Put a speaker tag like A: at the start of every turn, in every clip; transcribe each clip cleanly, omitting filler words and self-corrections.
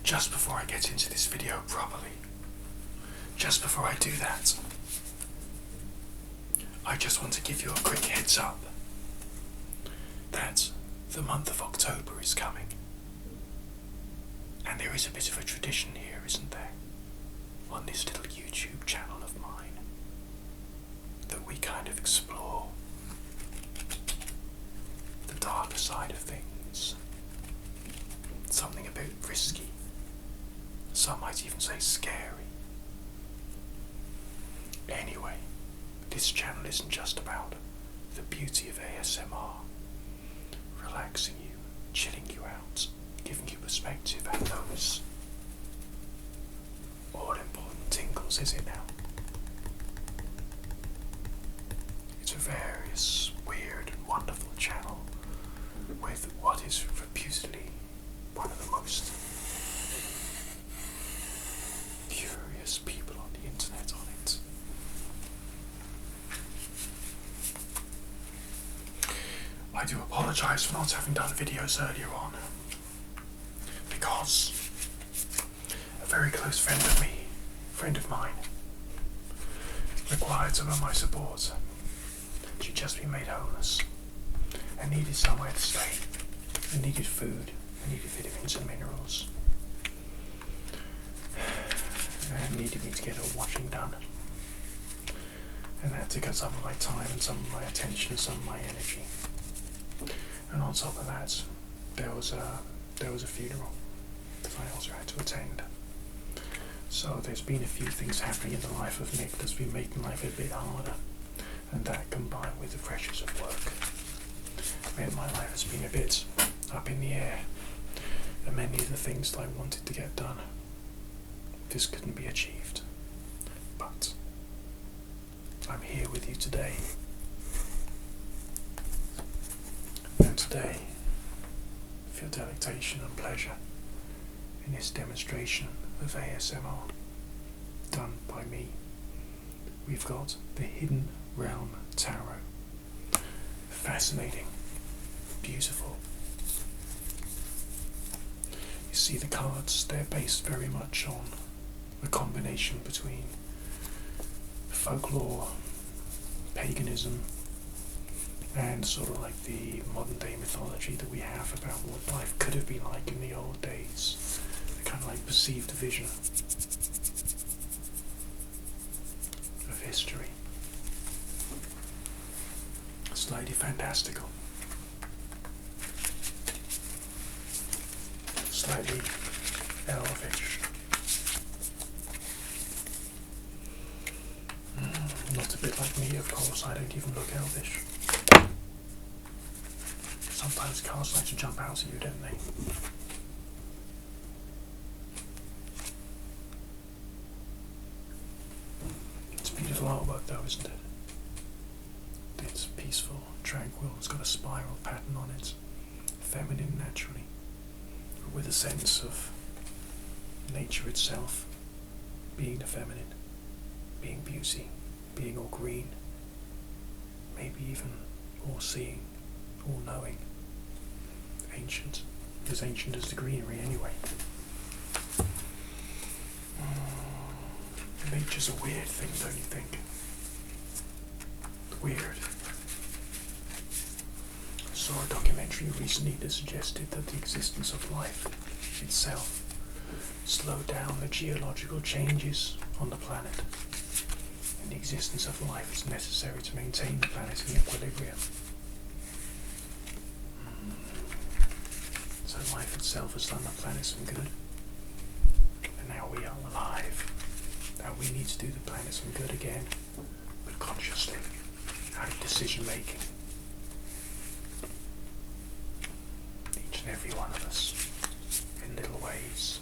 A: just before I get into this video properly, just before I do that, I just want to give you a quick heads up that the month of October is coming. And there is a bit of a tradition here, isn't there, on this little YouTube channel of mine, that we kind of explore the darker side of things, something a bit risky, some might even say scary. Anyway, this channel isn't just about the beauty of ASMR, relaxing you, chilling you out, giving you perspective and those all-important tingles, is it now? It's a various, weird and wonderful channel with what is reputedly one of the most curious people on the internet on it. I do apologise for not having done videos earlier on, because a very close friend of mine, required some of my support. She'd just been made homeless and needed somewhere to stay, and needed food, and needed vitamins and minerals, and needed me to get her washing done. And that took up some of my time and some of my attention and some of my energy. And on top of that, there was a funeral that I also had to attend. So there's been a few things happening in the life of Nick that's been making life a bit harder, and that combined with the pressures of work meant my life has been a bit up in the air, and many of the things that I wanted to get done just couldn't be achieved. But I'm here with you today, and today, for your delectation and pleasure in this demonstration of ASMR done by me, we've got the Hidden Realm Tarot. Fascinating, beautiful. You see the cards, they're based very much on a combination between folklore, paganism, and sort of like the modern day mythology that we have about what life could have been like in the old days. The kind of like perceived vision of history. Slightly fantastical. Slightly elvish. Not a bit like me, of course, I don't even look elvish. Sometimes cards like to jump out at you, don't they? It's beautiful artwork though, isn't it? It's peaceful, tranquil, it's got a spiral pattern on it, feminine naturally, but with a sense of nature itself being the feminine, being beauty, being all green, maybe even all seeing, all knowing, ancient, as ancient as the greenery anyway. Nature's a weird thing, don't you think? Weird. I saw a documentary recently that suggested that the existence of life itself slowed down the geological changes on the planet, and the existence of life is necessary to maintain the planet in equilibrium. So life itself has done the planet some good, and now we are alive. Now we need to do the planet some good again, but consciously, out of decision making. Each and every one of us, in little ways,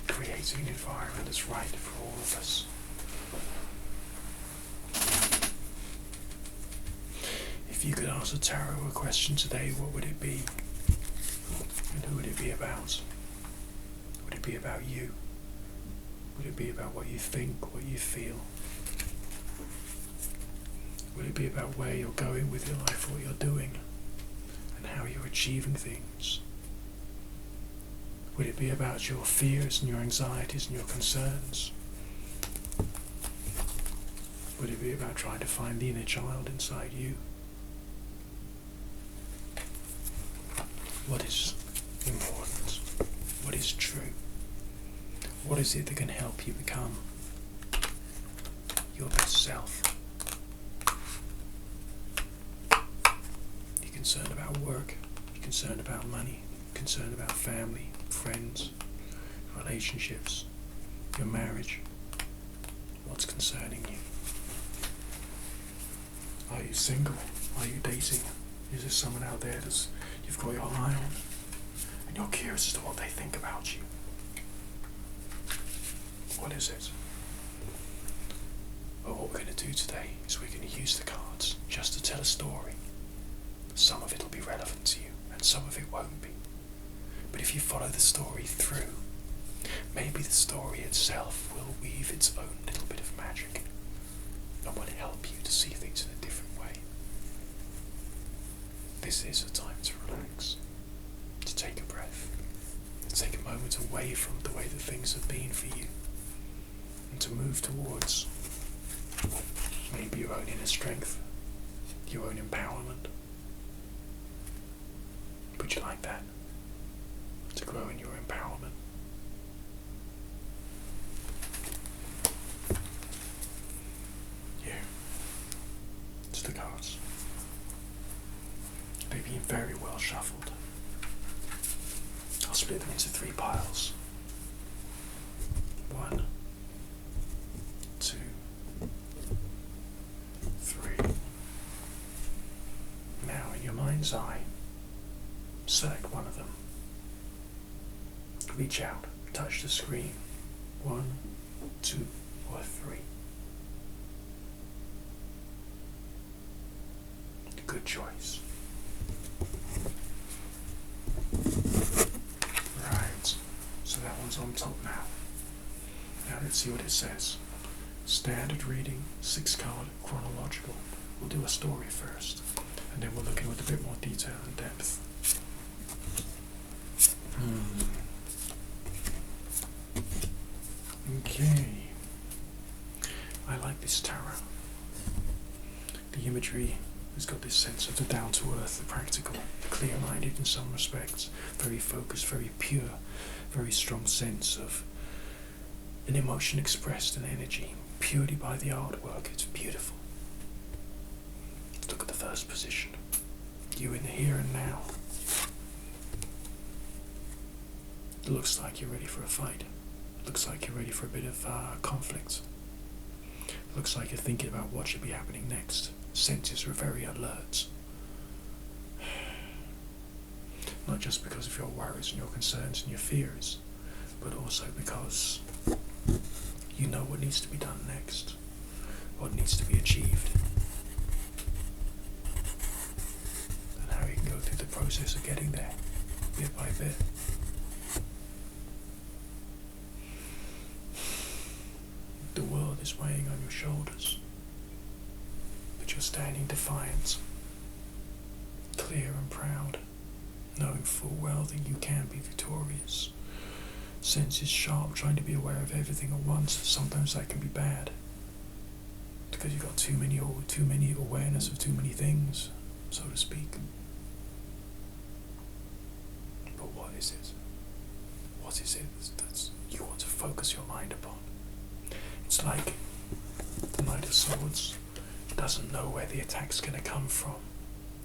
A: creating an environment that's right for all of us. If you could ask the tarot a question today, what would it be? And who would it be about? Would it be about you? Would it be about what you think, what you feel? Would it be about where you're going with your life, what you're doing, and how you're achieving things? Would it be about your fears and your anxieties and your concerns? Would it be about trying to find the inner child inside you? What is important? What is true? What is it that can help you become your best self? You're concerned about work, you're concerned about money, you're concerned about family, friends, relationships, your marriage. What's concerning you? Are you single? Are you dating? Is there someone out there that's you've got your eye on? And you're curious as to what they think about you? What is it? Well, what we're going to do today is we're going to use the cards just to tell a story. Some of it will be relevant to you, and some of it won't be. But if you follow the story through, maybe the story itself will weave its own little bit of magic and will help you to see things in a different way. This is a time to relax, to take a breath, to take a moment away from the way that things have been for you, and to move towards maybe your own inner strength, your own empowerment. Would you like that? To grow in your empowerment? Here. It's the cards. They've been very well shuffled. I'll split them into 3 piles. 1, 2, 3. Now, in your mind's eye, select one of them. Reach out, touch the screen. 1, 2, or 3. Good choice. Right, so that one's on top now. Now let's see what it says. Standard reading, 6-card, chronological. We'll do a story first, and then we'll look in with a bit more detail and depth. Okay. I like this tarot. The imagery has got this sense of the down-to-earth, the practical, the clear-minded in some respects, very focused, very pure, very strong sense of an emotion expressed in energy, purely by the artwork. It's beautiful. Look at the first position. You in the here and now. It looks like you're ready for a fight. It looks like you're ready for a bit of conflict. It looks like you're thinking about what should be happening next. Senses are very alert. Not just because of your worries and your concerns and your fears, but also because you know what needs to be done next, what needs to be achieved, and how you can go through the process of getting there, bit by bit. The world is weighing on your shoulders, but you're standing defiant, clear and proud, knowing full well that you can be victorious. Senses sharp, trying to be aware of everything at once. Sometimes that can be bad, because you've got too many awareness of too many things, so to speak. But what is it? What is it that you want to focus your mind upon? It's like the Knight of Swords doesn't know where the attack's going to come from.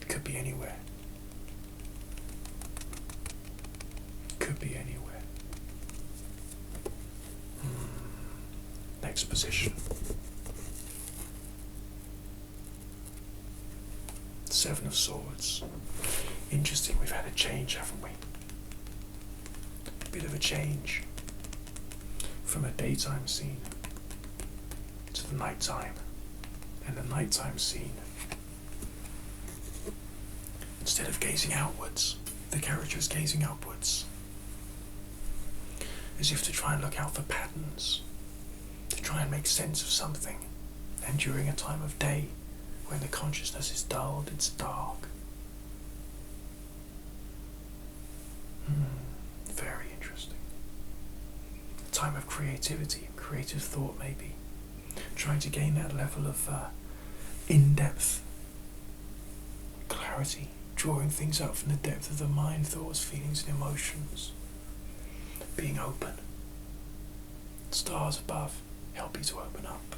A: It could be anywhere. Could be anywhere. Next position. 7 of Swords. Interesting, we've had a change, haven't we? A bit of a change. From a daytime scene to the nighttime, and the nighttime scene. Instead of gazing outwards, the character is gazing upwards, as if to try and look out for patterns, to try and make sense of something. And during a time of day, when the consciousness is dulled, it's dark. Very interesting. time of creativity, creative thought maybe. Trying to gain that level of in-depth clarity, drawing things out from the depth of the mind, thoughts, feelings and emotions. Being open. Stars above help you to open up.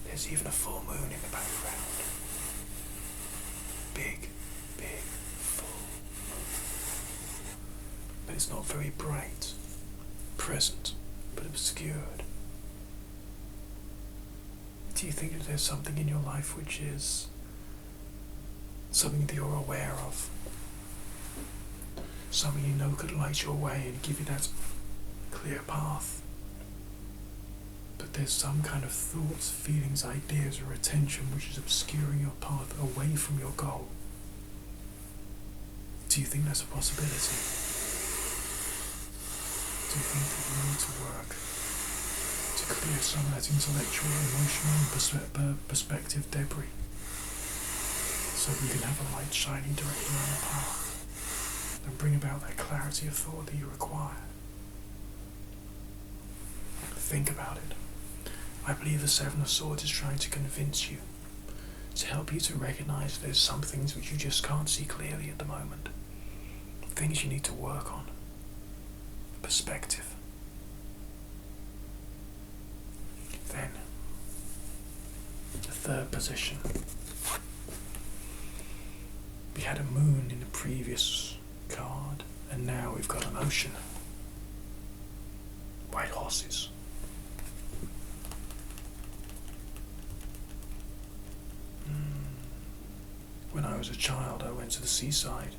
A: There's even a full moon in the background. Big, full moon. But it's not very bright. Present, but obscured. Do you think that there's something in your life which is something that you're aware of? Something you know could light your way and give you that clear path? But there's some kind of thoughts, feelings, ideas or attention which is obscuring your path away from your goal. Do you think that's a possibility? Do you think that you need to work to clear some of that intellectual, emotional and perspective debris so you can have a light shining directly on the path and bring about that clarity of thought that you require? Think about it. I believe the Seven of Swords is trying to convince you, to help you to recognize there's some things which you just can't see clearly at the moment. Things you need to work on. Perspective. Then, the third position. We had a moon in the previous card, and now we've got an ocean. White horses. When I was a child, I went to the seaside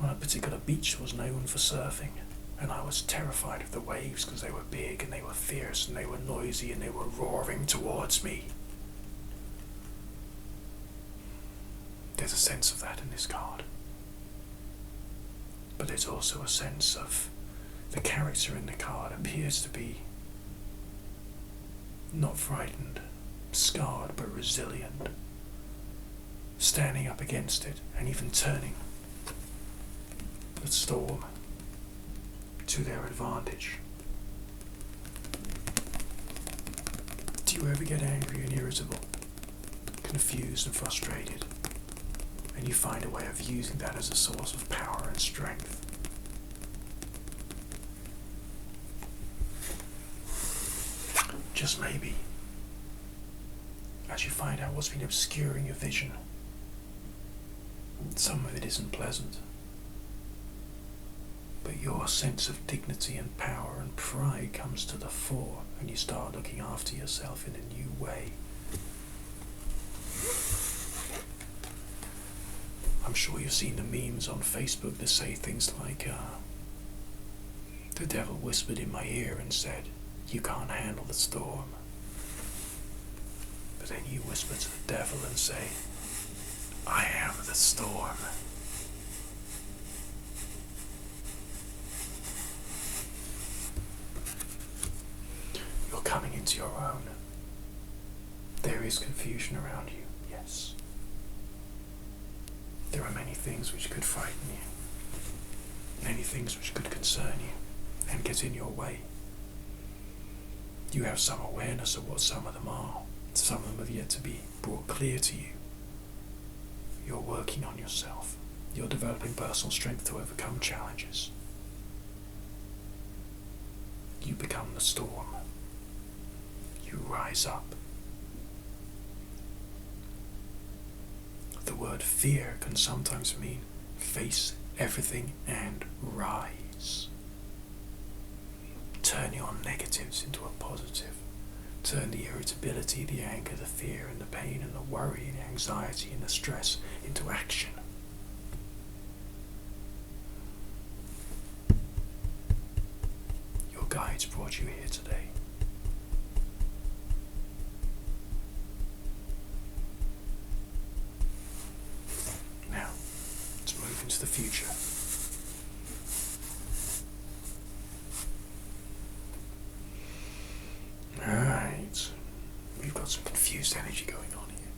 A: on a particular beach that was known for surfing, and I was terrified of the waves because they were big and they were fierce and they were noisy and they were roaring towards me. There's a sense of that in this card. But there's also a sense of the character in the card appears to be not frightened, scarred, but resilient. Standing up against it and even turning the storm to their advantage. Do you ever get angry and irritable, confused and frustrated, and you find a way of using that as a source of power and strength? Just maybe, as you find out what's been obscuring your vision, some of it isn't pleasant, but your sense of dignity and power and pride comes to the fore and you start looking after yourself in a new way. I'm sure you've seen the memes on Facebook that say things like, the devil whispered in my ear and said, you can't handle the storm. But then you whisper to the devil and say, I am the storm. You're coming into your own. There is confusion around you, yes. There are many things which could frighten you, many things which could concern you and get in your way. You have some awareness of what some of them are. Some of them have yet to be brought clear to you. You're working on yourself. You're developing personal strength to overcome challenges. You become the storm. You rise up. The word fear can sometimes mean face everything and rise. Turn your negatives into a positive. Turn the irritability, the anger, the fear and the pain and the worry and the anxiety and the stress into action. Your guides brought you here today. Now, let's move into the future. Alright, we've got some confused energy going on here.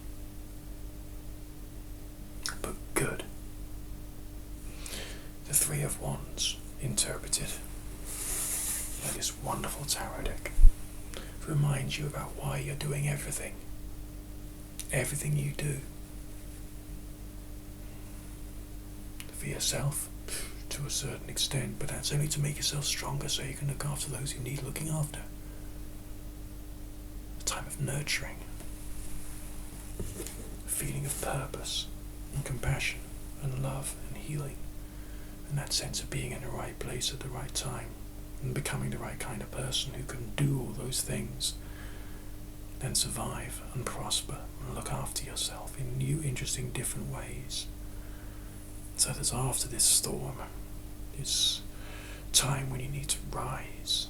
A: But good. The Three of Wands interpreted like this wonderful tarot deck, reminds you about why you're doing everything you do. For yourself, to a certain extent, but that's only to make yourself stronger so you can look after those who need looking after. A time of nurturing, a feeling of purpose and compassion and love and healing, and that sense of being in the right place at the right time and becoming the right kind of person who can do all those things, then survive and prosper and look after yourself in new, interesting, different ways. So that after this storm, this time when you need to rise,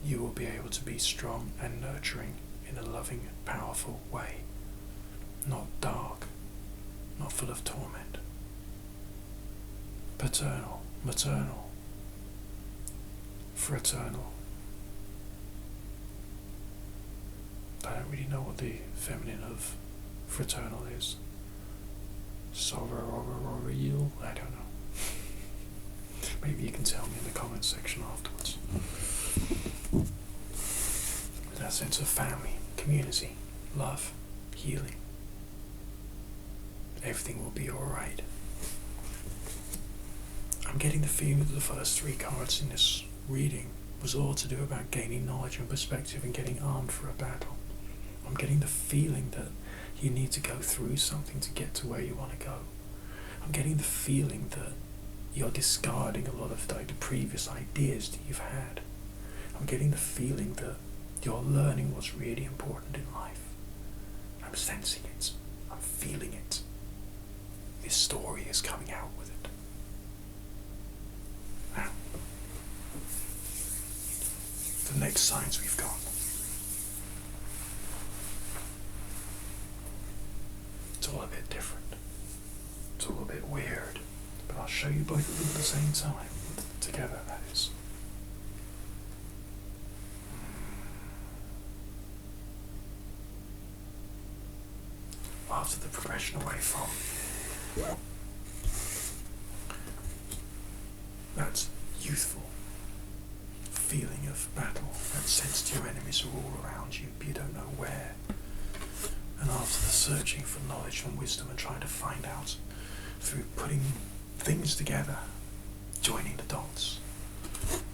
A: you will be able to be strong and nurturing in a loving, powerful way. Not dark, not full of torment. Paternal, maternal, fraternal. I don't really know what the feminine of fraternal is. Sororial? I don't know. Maybe you can tell me in the comments section afterwards. That sense of family, community, love, healing. Everything will be alright. I'm getting the feeling that the first 3 cards in this reading was all to do about gaining knowledge and perspective and getting armed for a battle. I'm getting the feeling that you need to go through something to get to where you want to go. I'm getting the feeling that you're discarding a lot of the previous ideas that you've had. I'm getting the feeling that you're learning what's really important in life. I'm sensing it. I'm feeling it. This story is coming out with it. Now, the next signs we've got. It's all a bit different. It's all a bit weird. But I'll show you both of them at the same time. Together, that is. After the progression away from that youthful feeling of battle, that sense that your enemies are all around you, but you don't know where. And after the searching for knowledge and wisdom and trying to find out through putting things together, joining the dots,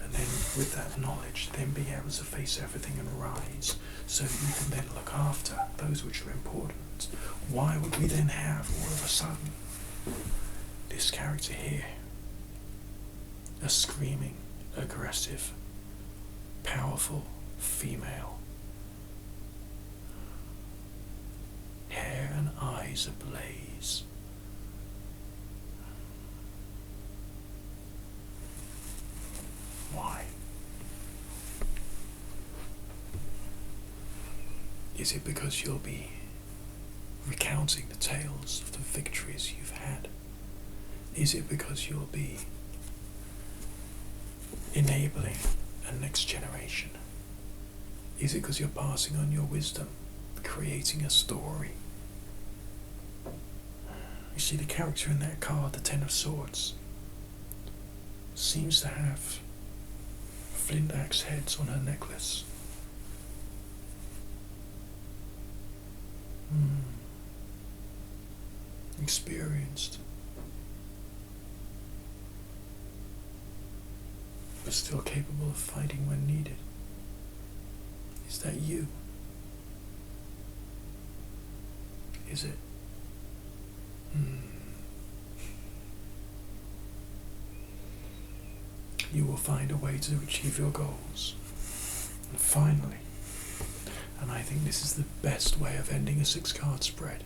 A: and then with that knowledge, then being able to face everything and rise, so that you can then look after those which are important. Why would we then have all of a sudden this character here, a screaming, aggressive, powerful female, hair and eyes ablaze, why? Is it because you'll be recounting the tales of the victories you've had? Is it because you'll be enabling a next generation? Is it because you're passing on your wisdom, creating a story? You see, the character in that card, the 10 of Swords, seems to have flint axe heads on her necklace. Experienced, but still capable of fighting when needed. Is that you? Is it? You will find a way to achieve your goals. And finally, and I think this is the best way of ending a 6-card spread,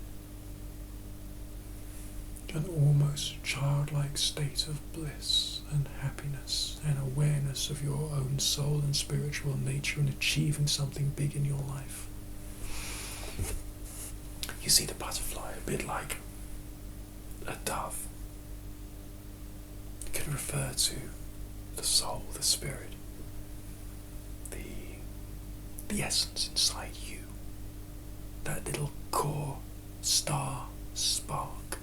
A: an almost childlike state of bliss and happiness and awareness of your own soul and spiritual nature and achieving something big in your life. You see the butterfly a bit like a dove. It can refer to the soul, the spirit, the essence inside you, that little core star spark,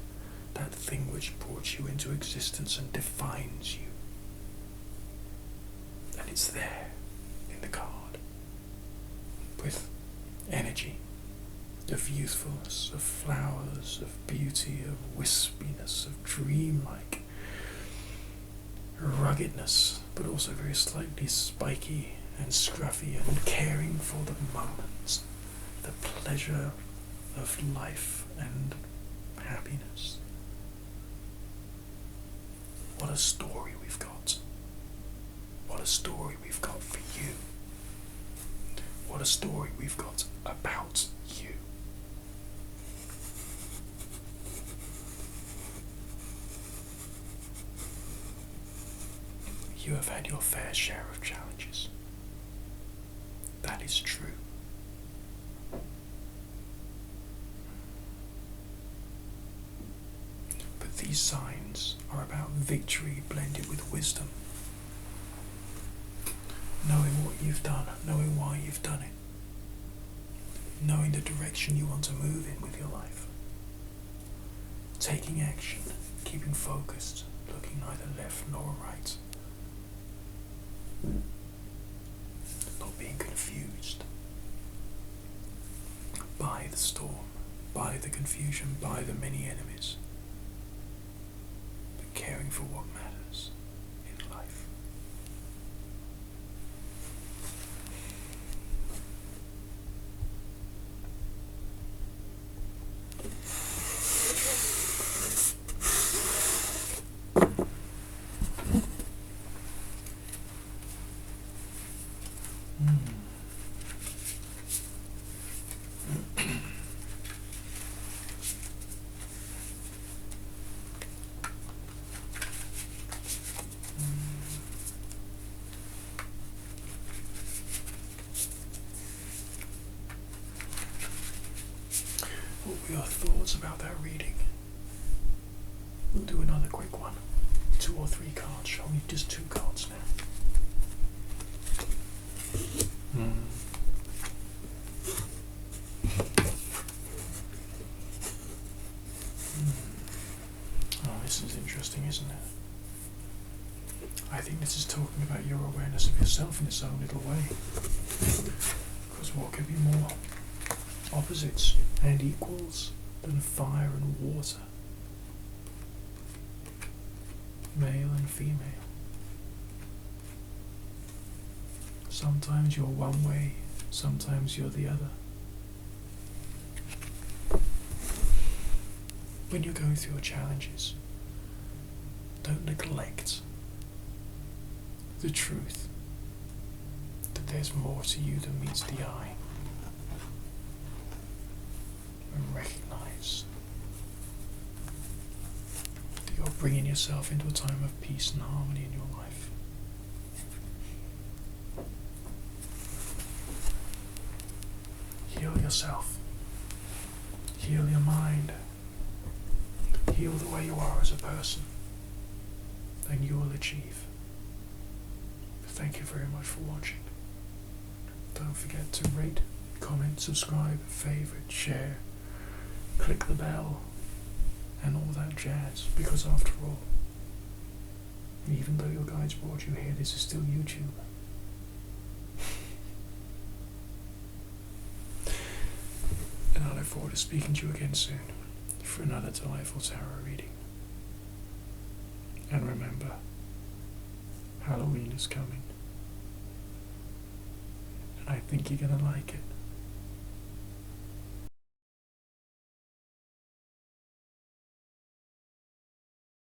A: that thing which brought you into existence and defines you. it's there in the card with energy of youthfulness, of flowers, of beauty, of wispiness, of dreamlike ruggedness, but also very slightly spiky and scruffy and caring for the moment, the pleasure of life and happiness. What a story we've got. What a story we've got for you. What a story we've got about you. You have had your fair share of challenges. That is true. But these signs are about victory blended with wisdom. Knowing what you've done, knowing why you've done it, knowing the direction you want to move in with your life, taking action, keeping focused, looking neither left nor right, not being confused by the storm, by the confusion, by the many enemies, but caring for what matters in life. What were your thoughts about that reading? We'll do another quick one. 2 or 3 cards. Only just 2 cards now. Oh, this is interesting, isn't it? I think this is talking about your awareness of yourself in its own little way. Because what could be more opposites and equals than fire and water, male and female? Sometimes you're one way, sometimes you're the other. When you're going through your challenges, don't neglect the truth that there's more to you than meets the eye. And recognize that you're bringing yourself into a time of peace and harmony in your life. Heal yourself. Heal your mind. Heal the way you are as a person. And you will achieve. Thank you very much for watching. Don't forget to rate, comment, subscribe, favorite, share, click the bell, and all that jazz, because after all, even though your guides brought you here, this is still YouTube. And I look forward to speaking to you again soon for another delightful tarot reading. And remember, Halloween is coming. And I think you're gonna like it.